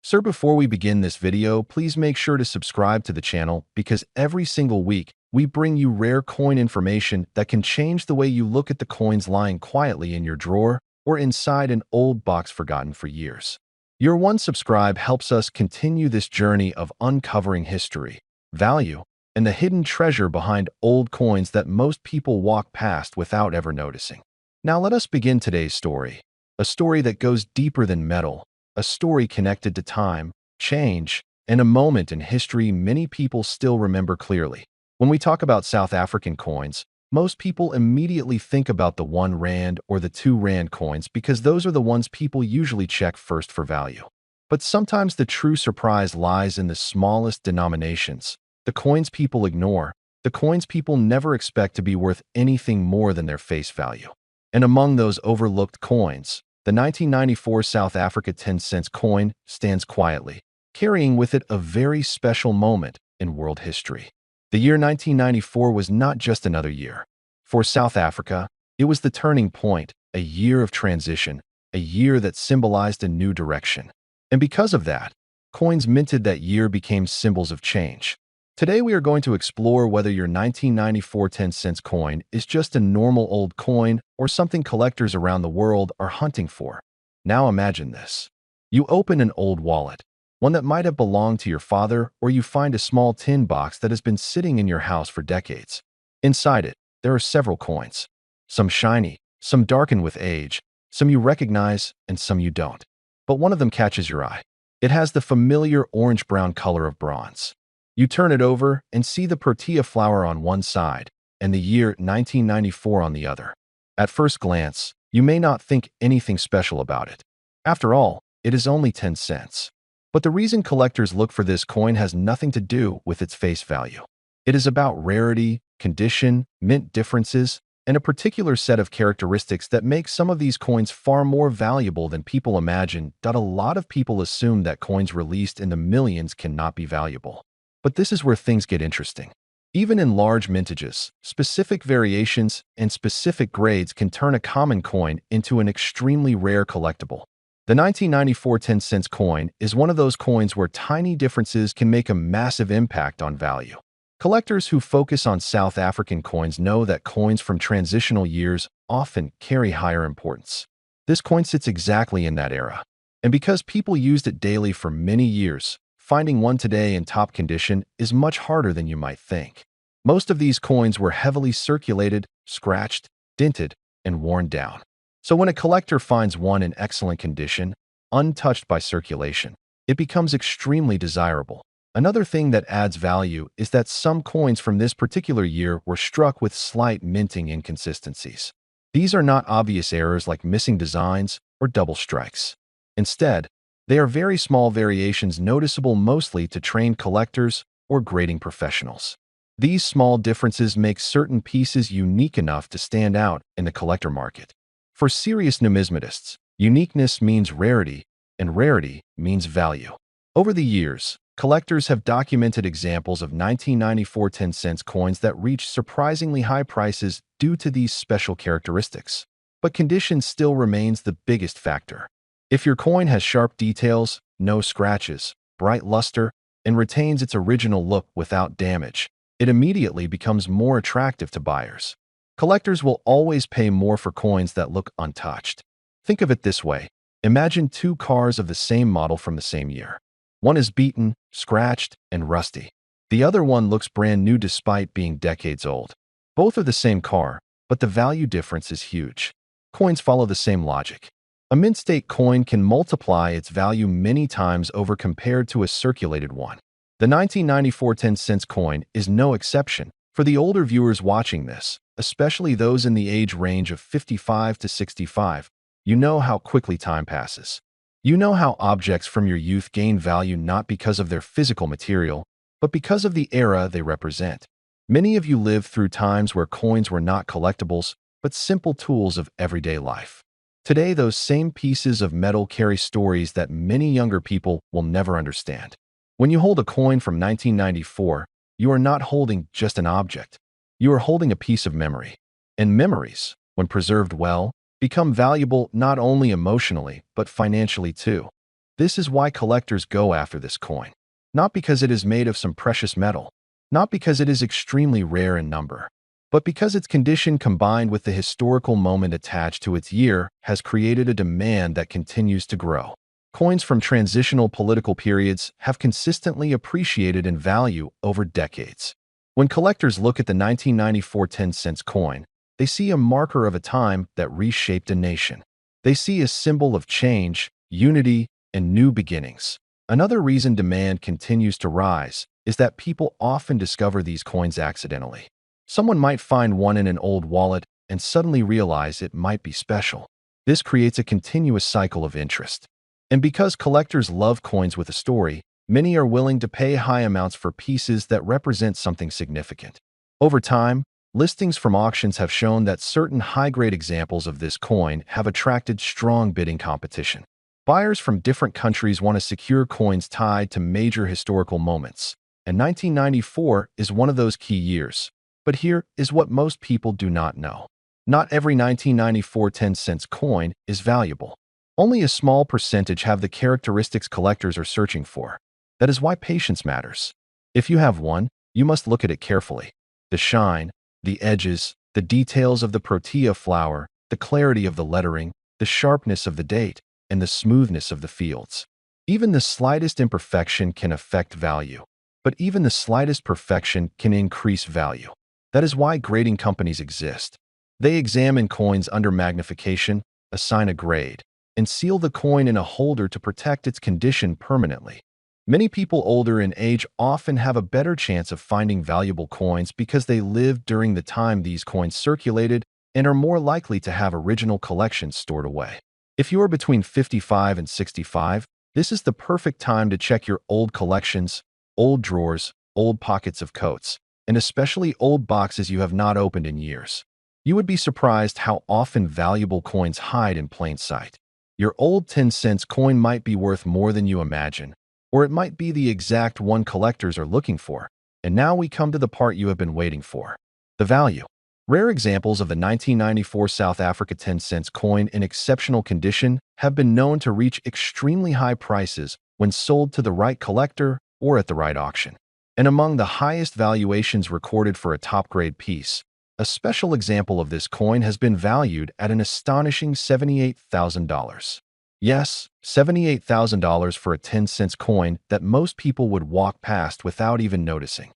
Sir, before we begin this video, please make sure to subscribe to the channel because every single week, we bring you rare coin information that can change the way you look at the coins lying quietly in your drawer or inside an old box forgotten for years. Your one subscribe helps us continue this journey of uncovering history, value, and the hidden treasure behind old coins that most people walk past without ever noticing. Now let us begin today's story, a story that goes deeper than metal, a story connected to time, change, and a moment in history many people still remember clearly. When we talk about South African coins, most people immediately think about the 1 Rand or the 2 Rand coins because those are the ones people usually check first for value. But sometimes the true surprise lies in the smallest denominations, the coins people ignore, the coins people never expect to be worth anything more than their face value. And among those overlooked coins, the 1994 South Africa 10-cent coin stands quietly, carrying with it a very special moment in world history. The year 1994 was not just another year. For South Africa, it was the turning point, a year of transition, a year that symbolized a new direction. And because of that, coins minted that year became symbols of change. Today we are going to explore whether your 1994 10-cent coin is just a normal old coin or something collectors around the world are hunting for. Now imagine this. You open an old wallet, one that might have belonged to your father, or you find a small tin box that has been sitting in your house for decades. Inside it, there are several coins. Some shiny, some darkened with age, some you recognize, and some you don't. But one of them catches your eye. It has the familiar orange-brown color of bronze. You turn it over and see the protea flower on one side and the year 1994 on the other. At first glance, you may not think anything special about it. After all, it is only 10 cents. But the reason collectors look for this coin has nothing to do with its face value. It is about rarity, condition, mint differences, and a particular set of characteristics that make some of these coins far more valuable than people imagine. A lot of people assume that coins released in the millions cannot be valuable. But this is where things get interesting. Even in large mintages, specific variations and specific grades can turn a common coin into an extremely rare collectible. The 1994 10-cent coin is one of those coins where tiny differences can make a massive impact on value. Collectors who focus on South African coins know that coins from transitional years often carry higher importance. This coin sits exactly in that era. And because people used it daily for many years, finding one today in top condition is much harder than you might think. Most of these coins were heavily circulated, scratched, dented, and worn down. So when a collector finds one in excellent condition, untouched by circulation, it becomes extremely desirable. Another thing that adds value is that some coins from this particular year were struck with slight minting inconsistencies. These are not obvious errors like missing designs or double strikes. Instead, they are very small variations noticeable mostly to trained collectors or grading professionals. These small differences make certain pieces unique enough to stand out in the collector market. For serious numismatists, uniqueness means rarity, and rarity means value. Over the years, collectors have documented examples of 1994 10-cent coins that reached surprisingly high prices due to these special characteristics. But condition still remains the biggest factor. If your coin has sharp details, no scratches, bright luster, and retains its original look without damage, it immediately becomes more attractive to buyers. Collectors will always pay more for coins that look untouched. Think of it this way. Imagine 2 cars of the same model from the same year. One is beaten, scratched, and rusty. The other one looks brand new despite being decades old. Both are the same car, but the value difference is huge. Coins follow the same logic. A mint state coin can multiply its value many times over compared to a circulated one. The 1994 10-cent coin is no exception. For the older viewers watching this, especially those in the age range of 55 to 65, you know how quickly time passes. You know how objects from your youth gain value not because of their physical material, but because of the era they represent. Many of you lived through times where coins were not collectibles, but simple tools of everyday life. Today, those same pieces of metal carry stories that many younger people will never understand. When you hold a coin from 1994, you are not holding just an object. You are holding a piece of memory. And memories, when preserved well, become valuable not only emotionally, but financially too. This is why collectors go after this coin. Not because it is made of some precious metal, not because it is extremely rare in number, but because its condition combined with the historical moment attached to its year has created a demand that continues to grow. Coins from transitional political periods have consistently appreciated in value over decades. When collectors look at the 1994 10-cent coin, they see a marker of a time that reshaped a nation. They see a symbol of change, unity, and new beginnings. Another reason demand continues to rise is that people often discover these coins accidentally. Someone might find one in an old wallet and suddenly realize it might be special. This creates a continuous cycle of interest. And because collectors love coins with a story, many are willing to pay high amounts for pieces that represent something significant. Over time, listings from auctions have shown that certain high-grade examples of this coin have attracted strong bidding competition. Buyers from different countries want to secure coins tied to major historical moments, and 1994 is one of those key years. But here is what most people do not know. Not every 1994 10-cent coin is valuable. Only a small percentage have the characteristics collectors are searching for. That is why patience matters. If you have one, you must look at it carefully. The shine, the edges, the details of the protea flower, the clarity of the lettering, the sharpness of the date, and the smoothness of the fields. Even the slightest imperfection can affect value, but even the slightest perfection can increase value. That is why grading companies exist. They examine coins under magnification, assign a grade, and seal the coin in a holder to protect its condition permanently. Many people older in age often have a better chance of finding valuable coins because they lived during the time these coins circulated and are more likely to have original collections stored away. If you are between 55 and 65, this is the perfect time to check your old collections, old drawers, old pockets of coats, and especially old boxes you have not opened in years. You would be surprised how often valuable coins hide in plain sight. Your old 10-cent coin might be worth more than you imagine, or it might be the exact one collectors are looking for. And now we come to the part you have been waiting for. The value. Rare examples of the 1994 South Africa 10-cent coin in exceptional condition have been known to reach extremely high prices when sold to the right collector or at the right auction. And among the highest valuations recorded for a top-grade piece, a special example of this coin has been valued at an astonishing $78,000. Yes, $78,000 for a 10-cent coin that most people would walk past without even noticing.